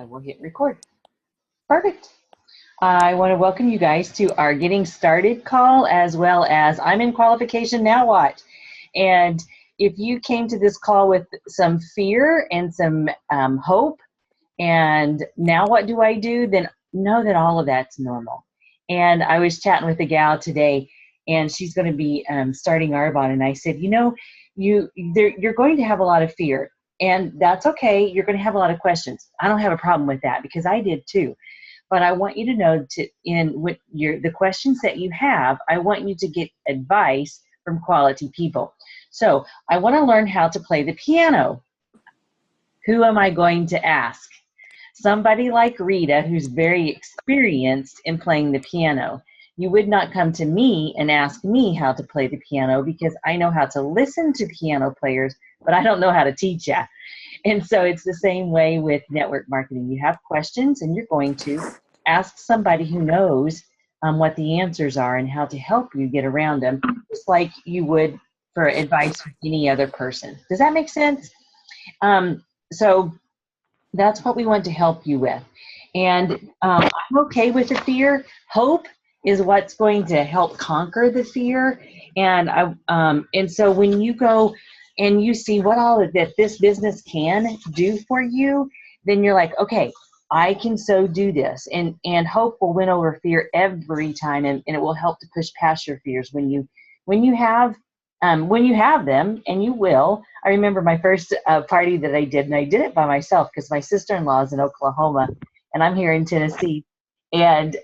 I will hit record. Perfect. I want to welcome you guys to our Getting Started call, as well as I'm in qualification, now what? And if you came to this call with some fear and some hope, and now what do I do, then know that all of that's normal. And I was chatting with a gal today, and she's going to be starting Arbonne, and I said, you know, you're going to have a lot of fear, and that's okay. You're going to have a lot of questions. I don't have a problem with that because I did too. But I want you to know the questions that you have, I want you to get advice from quality people. So I want to learn how to play the piano. Who am I going to ask? Somebody like Rita, who's very experienced in playing the piano. You would not come to me and ask me how to play the piano because I know how to listen to piano players, but I don't know how to teach you. And so it's the same way with network marketing. You have questions and you're going to ask somebody who knows what the answers are and how to help you get around them, just like you would for advice from any other person. Does that make sense? So that's what we want to help you with. And I'm okay with the fear. Hope is what's going to help conquer the fear. And so when you go and you see what all that this business can do for you, then you're like, okay, I can so do this. And hope will win over fear every time, and it will help to push past your fears when you have them, and you will. I remember my first party that I did, and I did it by myself because my sister-in-law is in Oklahoma and I'm here in Tennessee. And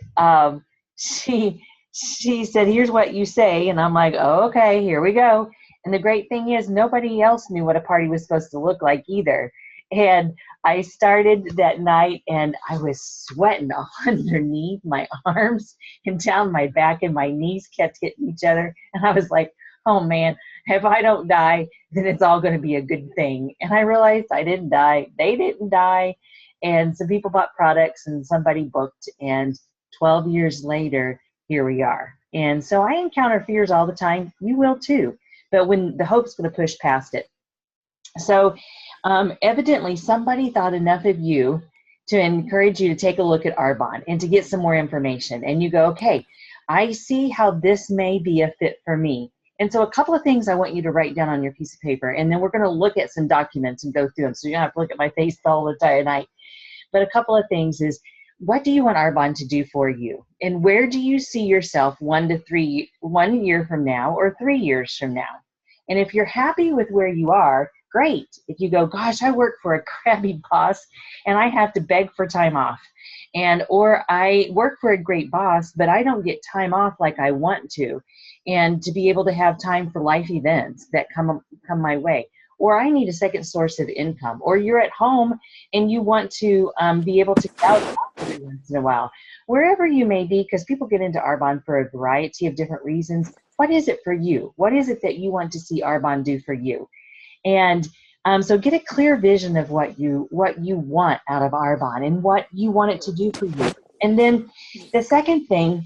she said, here's what you say. And I'm like, oh, okay, here we go. And the great thing is nobody else knew what a party was supposed to look like either. And I started that night and I was sweating underneath my arms and down my back, and my knees kept hitting each other. And I was like, oh man, if I don't die, then it's all going to be a good thing. And I realized I didn't die. They didn't die. And some people bought products and somebody booked. And 12 years later, here we are. And so I encounter fears all the time. You will too. But when the hope's going to push past it. So evidently somebody thought enough of you to encourage you to take a look at Arbonne and to get some more information. And you go, okay, I see how this may be a fit for me. And so a couple of things I want you to write down on your piece of paper, and then we're going to look at some documents and go through them. So you don't have to look at my face all the entire night. But a couple of things is, what do you want Arbonne to do for you? And where do you see yourself 1 year from now or 3 years from now? And if you're happy with where you are, great. If you go, gosh, I work for a crappy boss and I have to beg for time off. Or I work for a great boss, but I don't get time off like I want to. And to be able to have time for life events that come my way. Or I need a second source of income. Or you're at home and you want to be able to get out every once in a while. Wherever you may be, because people get into Arbonne for a variety of different reasons. What is it for you? What is it that you want to see Arbonne do for you? And so get a clear vision of what you want out of Arbonne and what you want it to do for you. And then the second thing,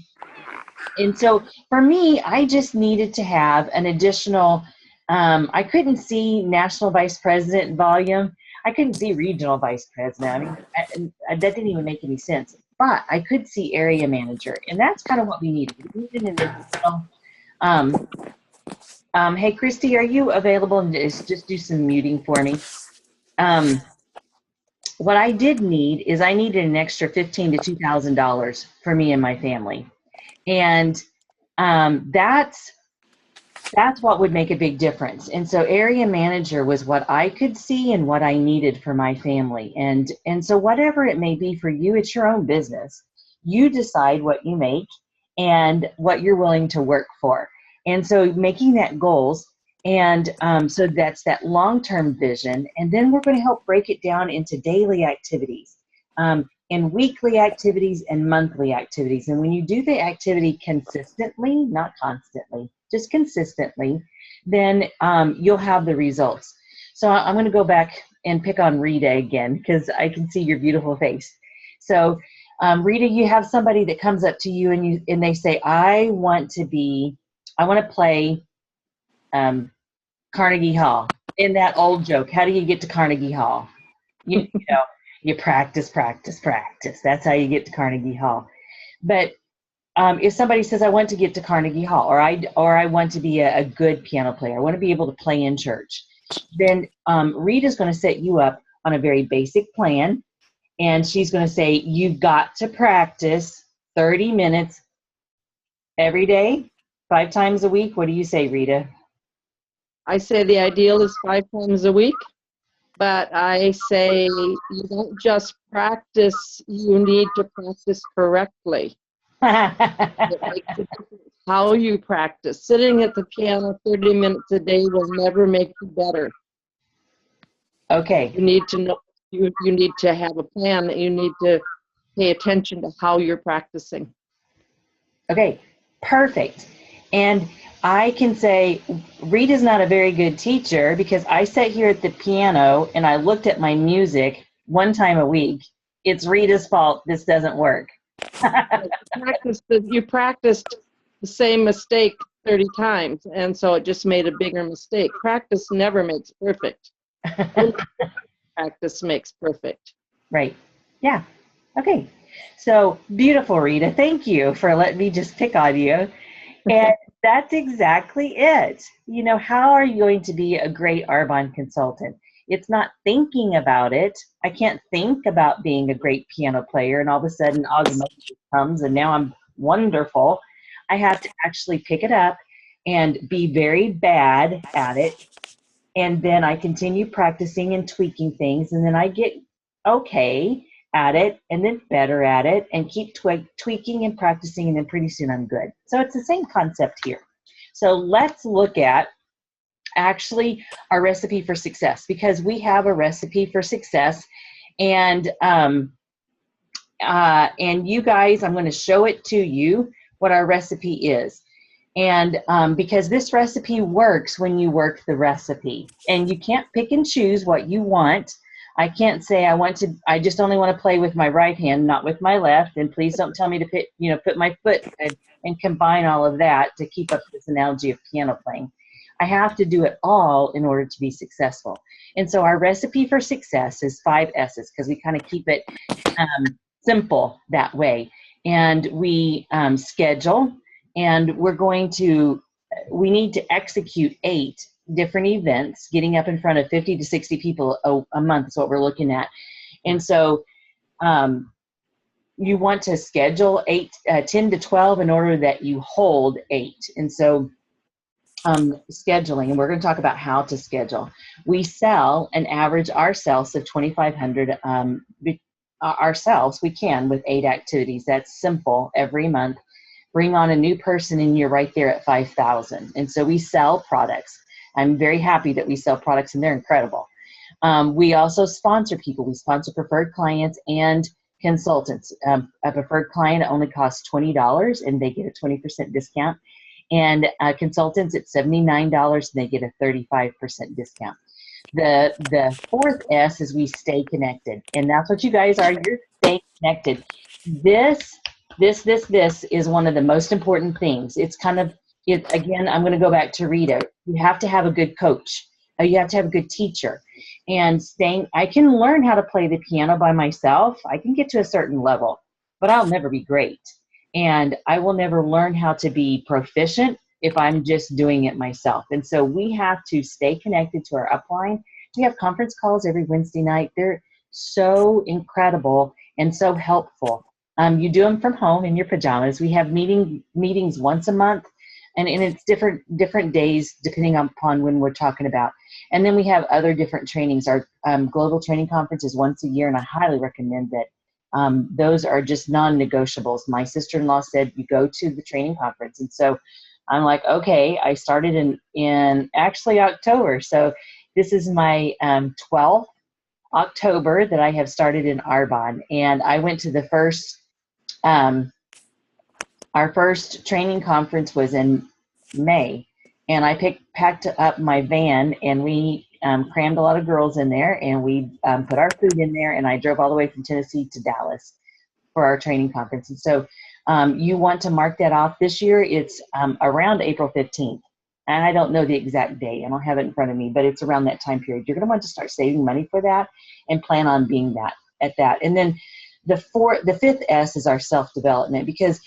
and so for me, I just needed to have an additional, I couldn't see national vice president volume. I couldn't see regional vice president. I mean, that didn't even make any sense. But I could see area manager, and that's kind of what we needed. We needed an additional. Hey, Christy, are you available? And just do some muting for me. What I did need is I needed an extra $1,500 to $2,000 for me and my family. And that's what would make a big difference. And so area manager was what I could see and what I needed for my family. And so whatever it may be for you, it's your own business. You decide what you make and what you're willing to work for. And so making that goals, and so that's that long-term vision. And then we're going to help break it down into daily activities, and weekly activities and monthly activities. And when you do the activity consistently, not constantly, just consistently, then you'll have the results. So I'm going to go back and pick on Rita again because I can see your beautiful face. So Rita, you have somebody that comes up to you and they say, I want to play Carnegie Hall. In that old joke, how do you get to Carnegie Hall? You know, You practice, practice, practice. That's how you get to Carnegie Hall. But if somebody says, I want to get to Carnegie Hall, or I want to be a good piano player, I want to be able to play in church, then Rita's going to set you up on a very basic plan, and she's going to say, you've got to practice 30 minutes every day, 5 times a week. What do you say, Rita? I say the ideal is 5 times a week, but I say you don't just practice, you need to practice correctly. It makes a difference how you practice. Sitting at the piano 30 minutes a day will never make you better. Okay. You need to know, you need to have a plan. You need to pay attention to how you're practicing. Okay, perfect. And I can say Rita's not a very good teacher because I sat here at the piano and I looked at my music 1 time a week. It's Rita's fault this doesn't work. You practiced the same mistake 30 times, and so it just made a bigger mistake. Practice never makes perfect. Practice makes perfect. Right. Yeah. Okay. So beautiful, Rita. Thank you for letting me just pick on you. And that's exactly it. You know, how are you going to be a great Arbonne consultant? It's not thinking about it. I can't think about being a great piano player and all of a sudden osmosis comes and now I'm wonderful. I have to actually pick it up and be very bad at it. And then I continue practicing and tweaking things, and then I get okay at it and then better at it and keep tweaking and practicing, and then pretty soon I'm good. So it's the same concept here. So let's look at actually our recipe for success, because we have a recipe for success, and you guys, I'm going to show it to you what our recipe is. And because this recipe works when you work the recipe, and you can't pick and choose what you want. I can't say I just only want to play with my right hand, not with my left. And please don't tell me to put my foot and combine all of that to keep up this analogy of piano playing. I have to do it all in order to be successful. And so our recipe for success is 5 S's, because we kind of keep it simple that way. And we schedule, and we need to execute 8 different events. Getting up in front of 50 to 60 people a month is what we're looking at. And so you want to schedule 10 to 12 in order that you hold 8. And so scheduling, and we're going to talk about how to schedule. We sell an average ourselves of 2,500 ourselves. We can with 8 activities. That's simple every month. Bring on a new person and you're right there at 5,000. And so we sell products. I'm very happy that we sell products, and they're incredible. We also sponsor people. We sponsor preferred clients and consultants. A preferred client only costs $20 and they get a 20% discount. And consultants at $79 and they get a 35% discount. The 4th S is we stay connected. And that's what you guys are. You're staying connected. This is one of the most important things. It's kind of, again, I'm going to go back to Rita. You have to have a good coach. You have to have a good teacher. And I can learn how to play the piano by myself. I can get to a certain level, but I'll never be great. And I will never learn how to be proficient if I'm just doing it myself. And so we have to stay connected to our upline. We have conference calls every Wednesday night. They're so incredible and so helpful. You do them from home in your pajamas. We have meetings once a month, and it's different days depending upon when we're talking about. And then we have other different trainings. Our global training conference is once a year, and I highly recommend that. Those are just non-negotiables. My sister-in-law said you go to the training conference, and so I'm like, okay. I started in actually October, so this is my 12th October that I have started in Arbonne, and I went to the first. Our first training conference was in May, and I packed up my van, and we crammed a lot of girls in there, and we put our food in there, and I drove all the way from Tennessee to Dallas for our training conference. And so you want to mark that off. This year it's around April 15th, and I don't know the exact date. I don't have it in front of me, but it's around that time period. You're going to want to start saving money for that and plan on being that at that. And then the fifth S is our self-development, because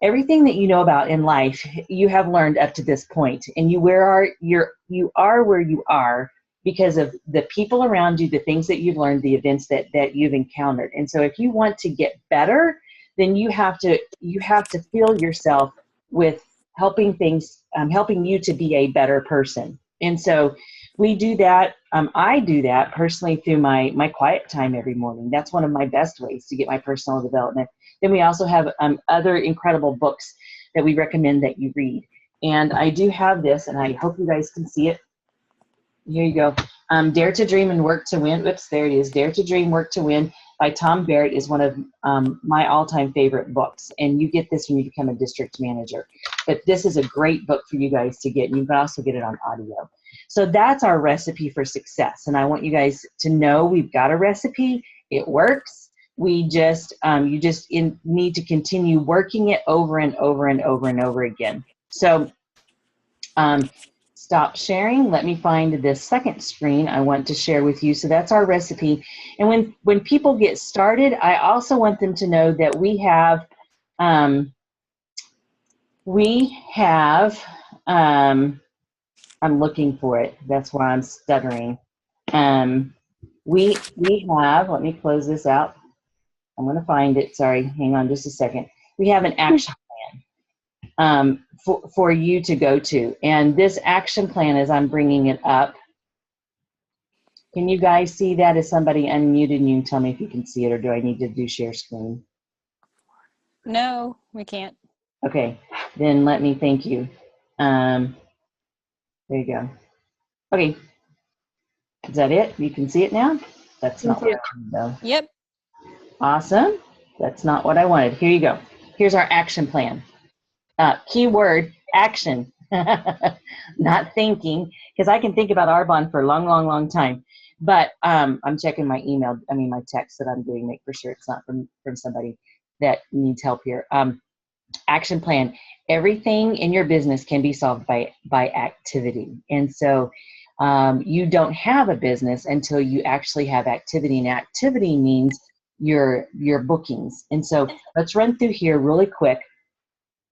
everything that you know about in life, you have learned up to this point, and you are where you are because of the people around you, the things that you've learned, the events that you've encountered. And so if you want to get better, then you have to fill yourself with helping you to be a better person. And so we do that. I do that personally through my quiet time every morning. That's one of my best ways to get my personal development. Then we also have other incredible books that we recommend that you read. And I do have this, and I hope you guys can see it. Here you go. Dare to Dream and Work to Win. Oops, there it is. Dare to Dream, Work to Win by Tom Barrett is one of my all-time favorite books. And you get this when you become a district manager. But this is a great book for you guys to get. And you can also get it on audio. So that's our recipe for success. And I want you guys to know we've got a recipe. It works. We just, you just need to continue working it over and over and over and over again. So stop sharing. Let me find this second screen I want to share with you. So that's our recipe. And when people get started, I also want them to know that we have I'm looking for it. That's why I'm stuttering. We have, let me close this out. I'm going to find it. Sorry, hang on just a second. We have an action plan for you to go to. And this action plan, as I'm bringing it up, can you guys see that? Is somebody unmuted and you can tell me if you can see it, or do I need to do share screen? No, we can't. Okay, then let me thank you. There you go. Okay, is that it? You can see it now? That's not what I wanted, though. Yep. Awesome. That's not what I wanted. Here you go. Here's our action plan. Keyword, action. Not thinking, because I can think about Arbonne for a long, long, long time. But I'm checking my email, my text that I'm doing, make for sure it's not from somebody that needs help here. Action plan. Everything in your business can be solved by activity. And so you don't have a business until you actually have activity, and activity means your bookings. And so let's run through here really quick,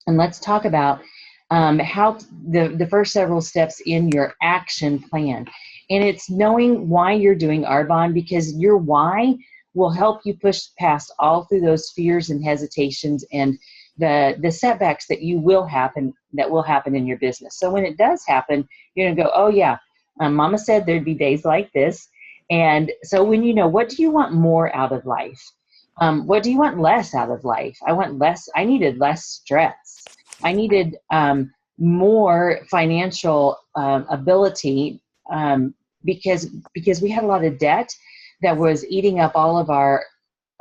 and let's talk about how the first several steps in your action plan. And it's knowing why you're doing Arbonne, because your why will help you push past all through those fears and hesitations and the setbacks that will happen in your business. So when it does happen, you're gonna go, oh yeah, Mama said there'd be days like this. And so when you know, what do you want more out of life? What do you want less out of life? I needed less stress. I needed more financial ability because we had a lot of debt that was eating up all of our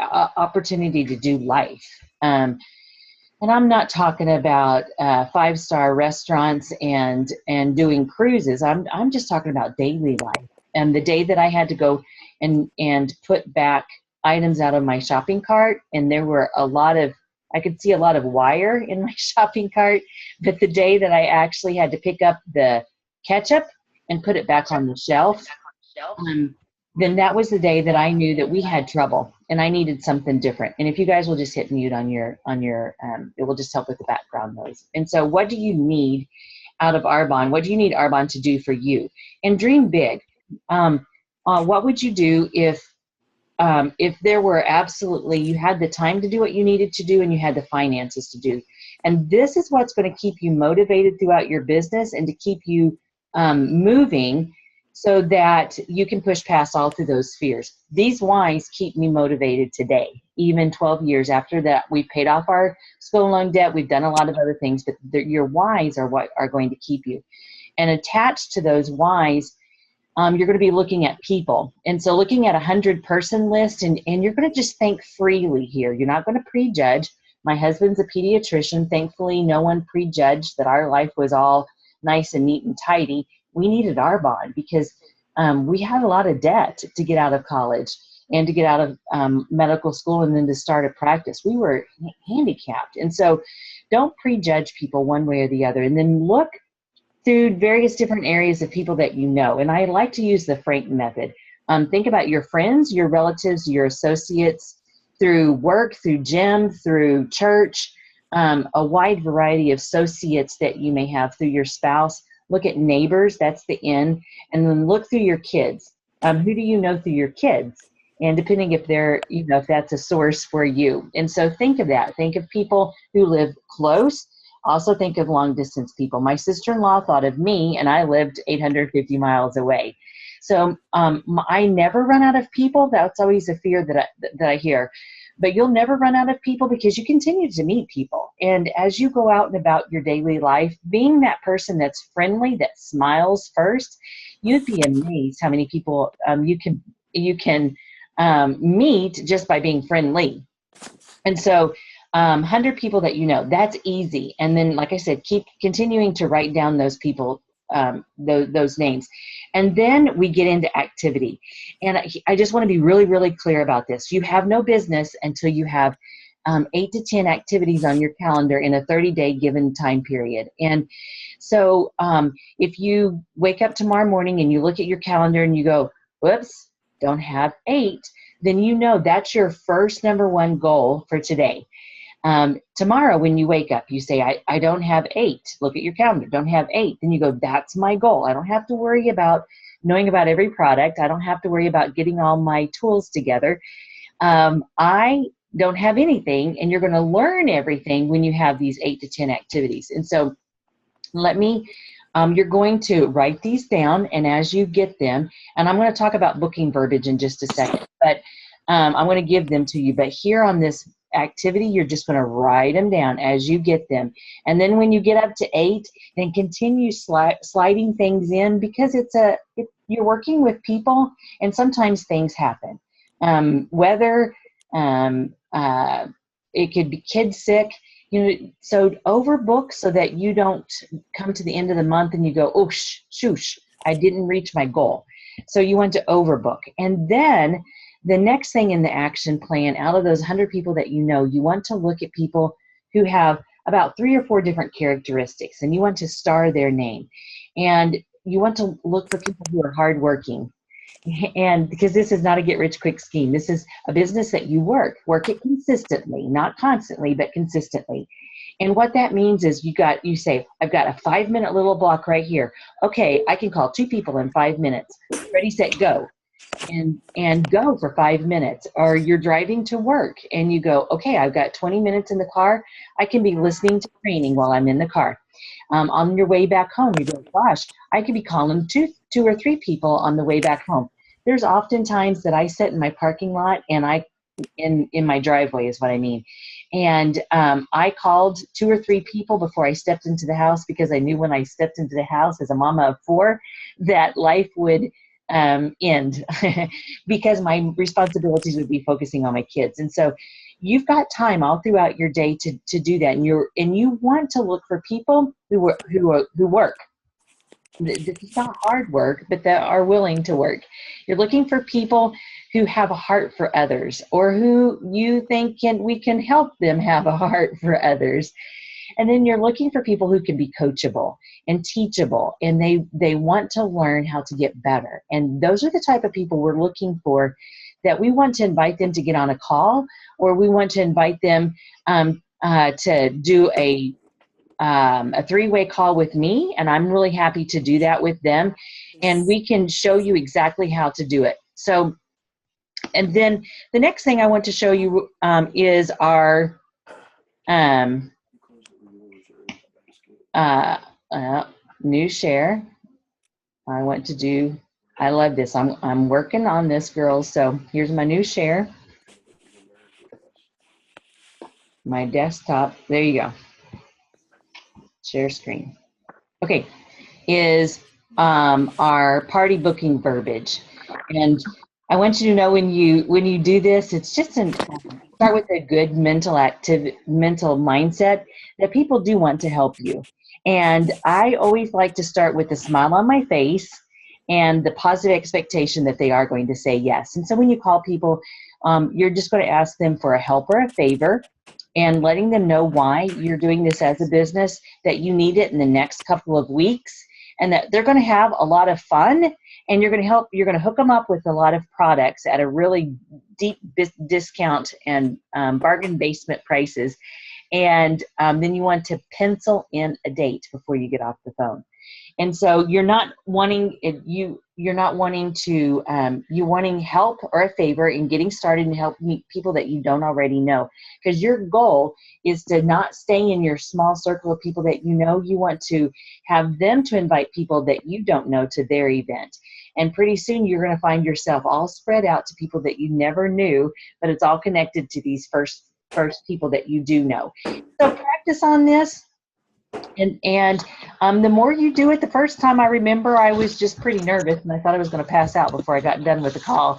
opportunity to do life. And I'm not talking about 5-star restaurants and doing cruises. I'm just talking about daily life. And the day that I had to go and put back items out of my shopping cart, and there were I could see a lot of wire in my shopping cart, but the day that I actually had to pick up the ketchup and put it back on the shelf, then that was the day that I knew that we had trouble and I needed something different. And if you guys will just hit mute on your it will just help with the background noise. And so what do you need out of Arbonne? What do you need Arbonne to do for you? And dream big. What would you do if there were you had the time to do what you needed to do and you had the finances to do? And this is what's going to keep you motivated throughout your business and to keep you moving, so that you can push past all through those fears. These whys keep me motivated today, even 12 years after that. We've paid off our school loan debt. We've done a lot of other things, but your whys are what are going to keep you. And attached to those whys, you're going to be looking at people. And so looking at a 100-person list, and you're going to just think freely here. You're not going to prejudge. My husband's a pediatrician. Thankfully, no one prejudged that our life was all nice and neat and tidy. We needed Arbonne because we had a lot of debt to get out of college and to get out of medical school and then to start a practice. We were handicapped. And so don't prejudge people one way or the other. And then look through various different areas of people that you know. And I like to use the Frank method. Think about your friends, your relatives, your associates, through work, through gym, through church, a wide variety of associates that you may have through your spouse. Look at neighbors, that's the N, and then look through your kids. Who do you know through your kids? And depending if they're, if that's a source for you. And so think of that. Think of people who live close. Also think of long distance people. My sister-in-law thought of me, and I lived 850 miles away. So I never run out of people. That's always a fear that I hear. But you'll never run out of people because you continue to meet people. And as you go out and about your daily life, being that person that's friendly, that smiles first, you'd be amazed how many people you can meet just by being friendly. And so 100 people that you know, that's easy. And then, like I said, keep continuing to write down those people, those names. And then we get into activity. And I just want to be really, really clear about this. You have no business until you have 8 to 10 activities on your calendar in a 30-day given time period. And so if you wake up tomorrow morning and you look at your calendar and you go, whoops, don't have 8, then you know that's your first number 1 goal for today. Tomorrow when you wake up, you say, I don't have 8. Look at your calendar, don't have 8. Then you go, that's my goal. I don't have to worry about knowing about every product. I don't have to worry about getting all my tools together. I don't have anything, and you're going to learn everything when you have these 8 to 10 activities. And so you're going to write these down, and as you get them, and I'm going to talk about booking verbiage in just a second, but I'm going to give them to you. But here on this activity, you're just going to write them down as you get them. And then when you get up to 8, then continue sliding things in, because you're working with people, and sometimes things happen. Weather, it could be kids sick, so overbook so that you don't come to the end of the month and you go, oh, shoosh, I didn't reach my goal. So you want to overbook. And then the next thing in the action plan, out of those 100 people that you know, you want to look at people who have about 3 or 4 different characteristics, and you want to star their name. And you want to look for people who are hardworking. And because this is not a get-rich-quick scheme, this is a business that you work it consistently, not constantly, but consistently. And what that means is you say, I've got a 5-minute little block right here. Okay, I can call 2 people in 5 minutes. Ready, set, go. And go for 5 minutes. Or you're driving to work and you go, okay, I've got 20 minutes in the car. I can be listening to training while I'm in the car. On your way back home, you go, gosh, I could be calling 2 or 3 people on the way back home. There's often times that I sit in my parking lot and in my driveway is what I mean. And I called 2 or 3 people before I stepped into the house, because I knew when I stepped into the house as a mama of 4 that life would end because my responsibilities would be focusing on my kids. And so you've got time all throughout your day to do that. And you want to look for people who work. It's not hard work, but that are willing to work. You're looking for people who have a heart for others, or who you think we can help them have a heart for others. And then you're looking for people who can be coachable and teachable, and they want to learn how to get better. And those are the type of people we're looking for, that we want to invite them to get on a call, or we want to invite them to do a 3-way call with me, and I'm really happy to do that with them, and we can show you exactly how to do it. So, and then the next thing I want to show you is our new share. I love this. I'm working on this, girls. So here's my new share. My desktop. There you go. Share screen. Okay, is our party booking verbiage. And I want you to know when you do this, it's just start with a good mental mindset that people do want to help you. And I always like to start with a smile on my face and the positive expectation that they are going to say yes. And so when you call people, you're just going to ask them for a help or a favor, and letting them know why you're doing this as a business, that you need it in the next couple of weeks, and that they're going to have a lot of fun, and you're going to hook them up with a lot of products at a really deep discount and bargain basement prices. And then you want to pencil in a date before you get off the phone. And so you're not wanting you're wanting help or a favor in getting started and help meet people that you don't already know. Because your goal is to not stay in your small circle of people that you know. You want to have them to invite people that you don't know to their event. And pretty soon you're going to find yourself all spread out to people that you never knew, but it's all connected to these first people that you do know. So practice on this. And the more you do it, the first time I remember I was just pretty nervous and I thought I was going to pass out before I got done with the call.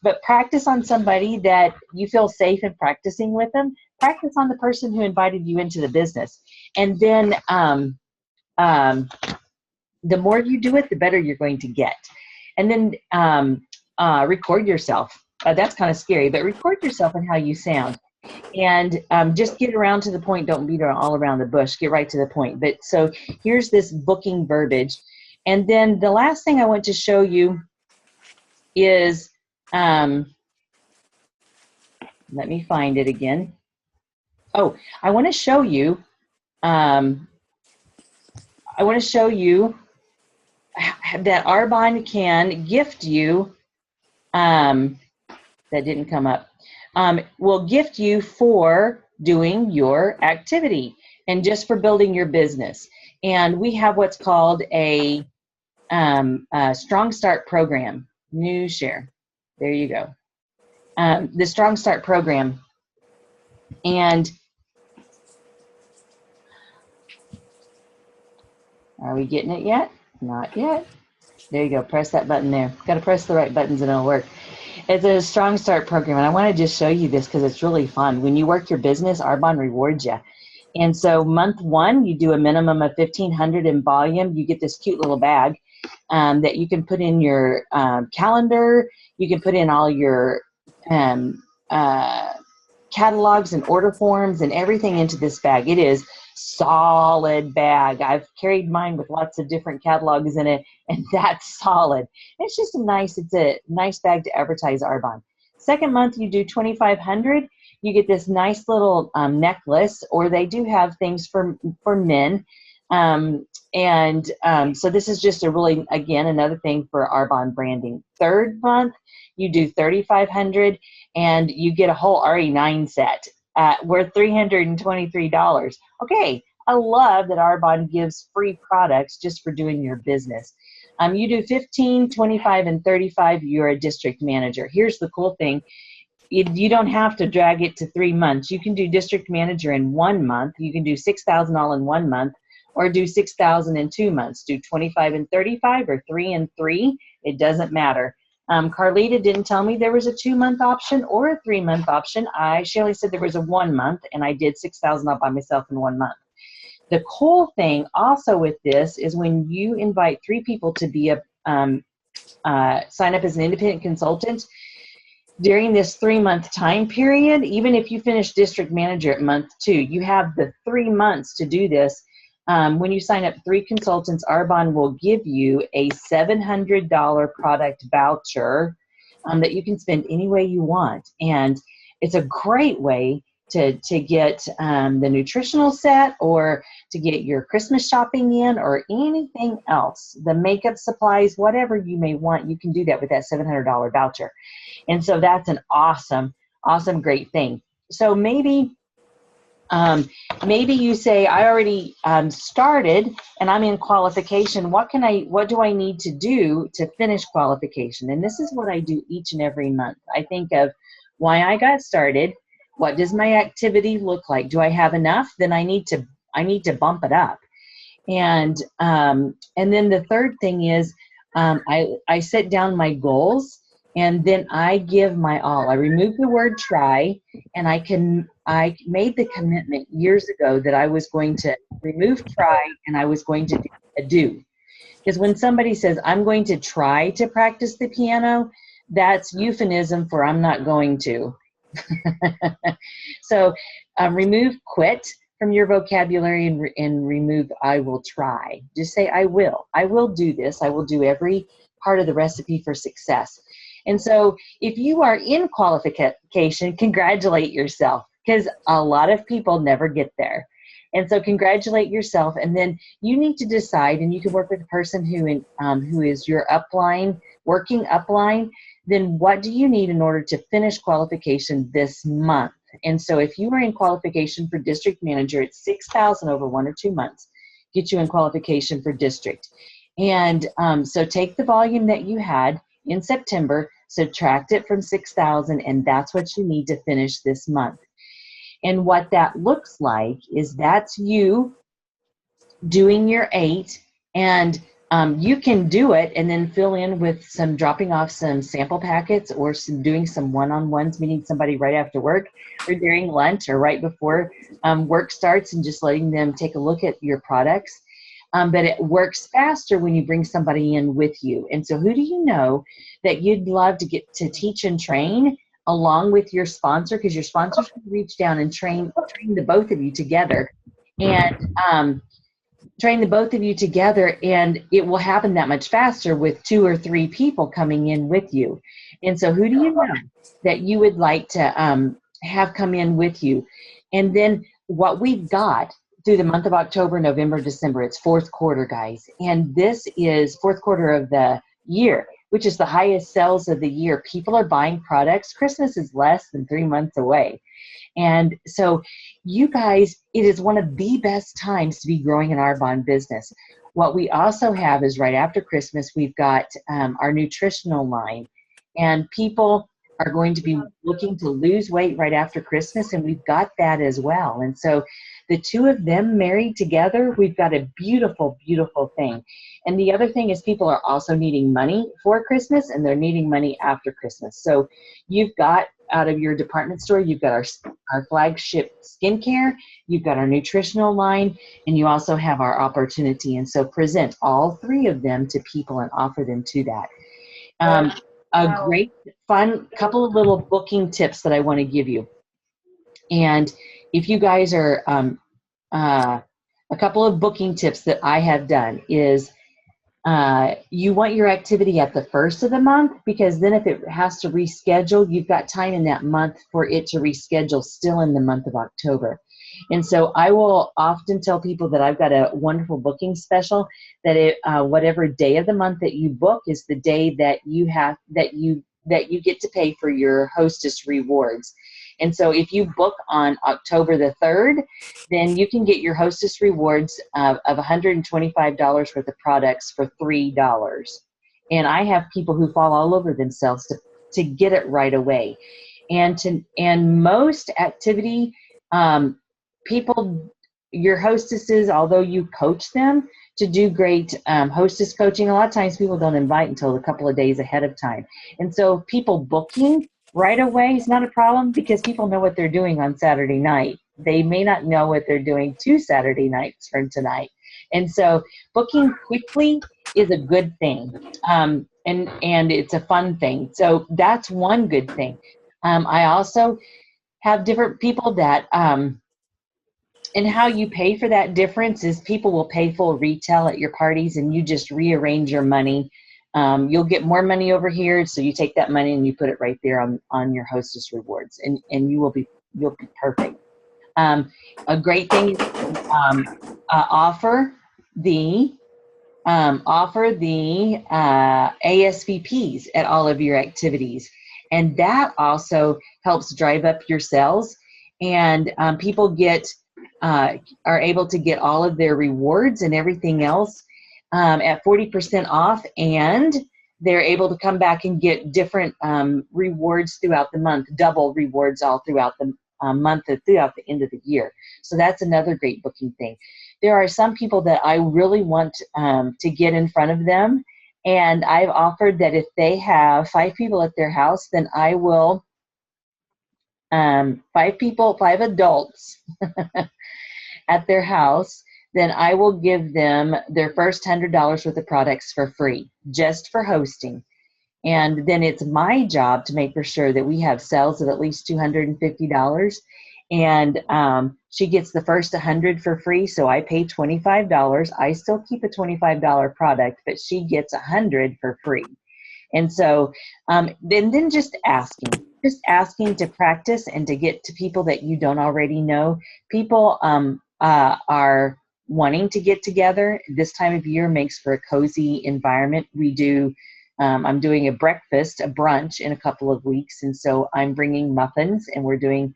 But practice on somebody that you feel safe in practicing with them. Practice on the person who invited you into the business. And then the more you do it, the better you're going to get. And then record yourself. That's kind of scary, but record yourself and how you sound. And just get around to the point. Don't beat all around the bush. Get right to the point. But so here's this booking verbiage. And then the last thing I want to show you is, let me find it again. Oh, I want to show you, that Arbonne can gift you, that didn't come up. Will gift you for doing your activity and just for building your business. And we have what's called a Strong Start program. New share. There you go. The Strong Start program. And are we getting it yet? Not yet. There you go. Press that button there. Got to press the right buttons and it'll work. It's a Strong Start program, and I want to just show you this because it's really fun. When you work your business, Arbonne rewards you. And so month 1, you do a minimum of $1,500 in volume. You get this cute little bag that you can put in your calendar. You can put in all your catalogs and order forms and everything into this bag. It is solid bag. I've carried mine with lots of different catalogs in it, and that's solid. It's just it's a nice bag to advertise Arbonne. Second month, you do $2,500. You get this nice little necklace, or they do have things for men. So this is just a really, again, another thing for Arbonne branding. Third month, you do $3,500, and you get a whole RE9 set. Worth $323. Okay, I love that Arbonne gives free products just for doing your business. You do 15, 25, and 35, you're a district manager. Here's the cool thing. You don't have to drag it to 3 months. You can do district manager in 1 month. You can do $6,000 all in 1 month, or do $6,000 in 2 months. Do 25 and 35 or 3 and 3. It doesn't matter. Carlita didn't tell me there was a 2-month option or a 3-month option. She only said there was a 1 month, and I did $6,000 all by myself in 1 month. The cool thing also with this is when you invite 3 people to be sign up as an independent consultant during this 3-month time period, even if you finish district manager at month 2, you have the 3 months to do this. When you sign up 3 consultants, Arbonne will give you a $700 product voucher that you can spend any way you want. And it's a great way to get the nutritional set, or to get your Christmas shopping in, or anything else, the makeup supplies, whatever you may want, you can do that with that $700 voucher. And so that's an awesome, great thing. So maybe you say, I already started and I'm in qualification. What do I need to do to finish qualification? And this is what I do each and every month. I think of why I got started. What does my activity look like? Do I have enough? Then I need to bump it up. And then the third thing is I set down my goals, and then I give my all. I remove the word try, and I made the commitment years ago that I was going to remove try and I was going to do. Because when somebody says, I'm going to try to practice the piano, that's euphemism for I'm not going to. So remove quit. from your vocabulary and remove I will try. Just say I will do this. I will do every part of the recipe for success. And so if you are in qualification, congratulate yourself, because a lot of people never get there. And so congratulate yourself, and then you need to decide, and you can work with a person who is your upline, working upline, then what do you need in order to finish qualification this month? And so if you are in qualification for district manager, it's $6,000 over 1 or 2 months, get you in qualification for district. And so take the volume that you had in September, subtract it from 6,000, and that's what you need to finish this month. And what that looks like is that's you doing your 8, and you can do it and then fill in with some dropping off some sample packets, or doing some one-on-ones, meeting somebody right after work or during lunch or right before work starts, and just letting them take a look at your products. But it works faster when you bring somebody in with you. And so who do you know that you'd love to get to teach and train along with your sponsor? Because your sponsors can reach down and train the both of you together, and train the both of you together, and it will happen that much faster with 2 or 3 people coming in with you. And so who do you know that you would like to have come in with you? And then what we've got through the month of October, November, December, it's fourth quarter, guys. And this is fourth quarter of the year, which is the highest sales of the year. People are buying products. Christmas is less than 3 months away. And so you guys, it is one of the best times to be growing an Arbonne business. What we also have is right after Christmas, we've got our nutritional line, and people are going to be looking to lose weight right after Christmas, and we've got that as well. And so the two of them married together, we've got a beautiful, beautiful thing. And the other thing is people are also needing money for Christmas, and they're needing money after Christmas. So you've got, out of your department store, you've got our flagship skincare, you've got our nutritional line, and you also have our opportunity. And so present all 3 of them to people and offer them to that. A great, fun couple of little booking tips that I want to give you. And if you guys are, a couple of booking tips that I have done is, you want your activity at the first of the month, because then if it has to reschedule, you've got time in that month for it to reschedule still in the month of October. And so I will often tell people that I've got a wonderful booking special, that whatever day of the month that you book is the day that you get to pay for your hostess rewards. And so if you book on October the 3rd, then you can get your hostess rewards of $125 worth of products for $3. And I have people who fall all over themselves to get it right away. And most activity, people, your hostesses, although you coach them to do great hostess coaching, a lot of times people don't invite until a couple of days ahead of time. And so people booking right away is not a problem, because people know what they're doing on Saturday night. They may not know what they're doing 2 Saturday nights from tonight. And so booking quickly is a good thing. And it's a fun thing. So that's one good thing. I also have different people that, and how you pay for that difference is people will pay full retail at your parties, and you just rearrange your money. You'll get more money over here, so you take that money and you put it right there on your hostess rewards, and you'll be perfect. A great thing is offer the ASVPs at all of your activities, and that also helps drive up your sales. And people are able to get all of their rewards and everything else at 40% off, and they're able to come back and get different rewards throughout the month, double rewards all throughout the month and throughout the end of the year. So that's another great booking thing. There are some people that I really want to get in front of them, and I've offered that if they have 5 people at their house, then I will, 5 adults at their house, then I will give them their first $100 worth of products for free, just for hosting. And then it's my job to make for sure that we have sales of at least $250. And she gets the first 100 for free, so I pay $25. I still keep a $25 product, but she gets 100 for free. And so then just asking to practice and to get to people that you don't already know. People are wanting to get together. This time of year makes for a cozy environment. I'm doing a brunch in a couple of weeks, and so I'm bringing muffins, and we're doing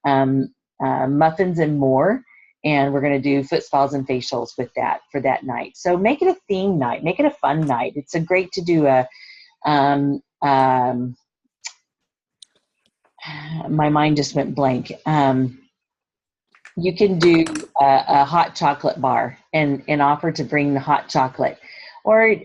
muffins and more, and we're going to do foot spas and facials with that for that night. So make it a theme night, make it a fun night. It's a great to do my mind just went blank. You can do a hot chocolate bar and offer to bring the hot chocolate, or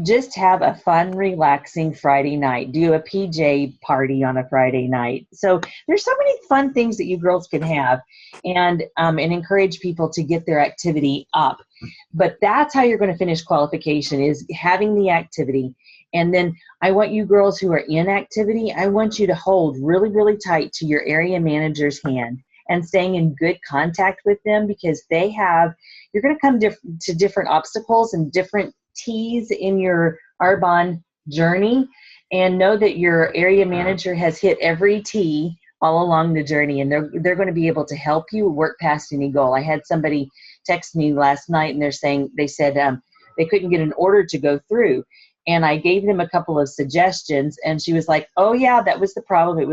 just have a fun, relaxing Friday night. Do a PJ party on a Friday night. So there's so many fun things that you girls can have, and encourage people to get their activity up. But that's how you're going to finish qualification, is having the activity. And then I want you girls who are in activity, I want you to hold really, really tight to your area manager's hand and staying in good contact with them, because you're going to come to different obstacles and different T's in your Arbonne journey, and know that your area manager has hit every T all along the journey, and they're going to be able to help you work past any goal. I had somebody text me last night, and they said they couldn't get an order to go through, and I gave them a couple of suggestions, and she was like, "Oh yeah, that was the problem. It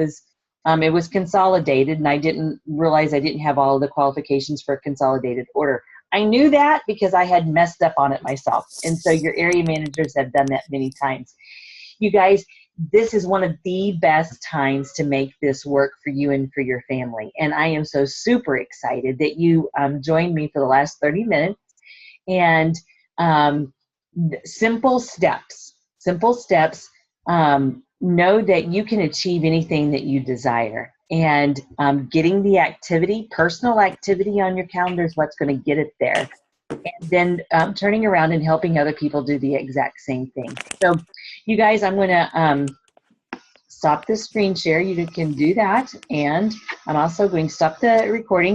was consolidated, and I didn't realize I didn't have all of the qualifications for a consolidated order." I knew that because I had messed up on it myself. And so your area managers have done that many times. You guys, this is one of the best times to make this work for you and for your family. And I am so super excited that you joined me for the last 30 minutes. And simple steps. Know that you can achieve anything that you desire. And getting the activity, personal activity on your calendar is what's going to get it there. And then turning around and helping other people do the exact same thing. So you guys, I'm going to stop the screen share. You can do that. And I'm also going to stop the recording.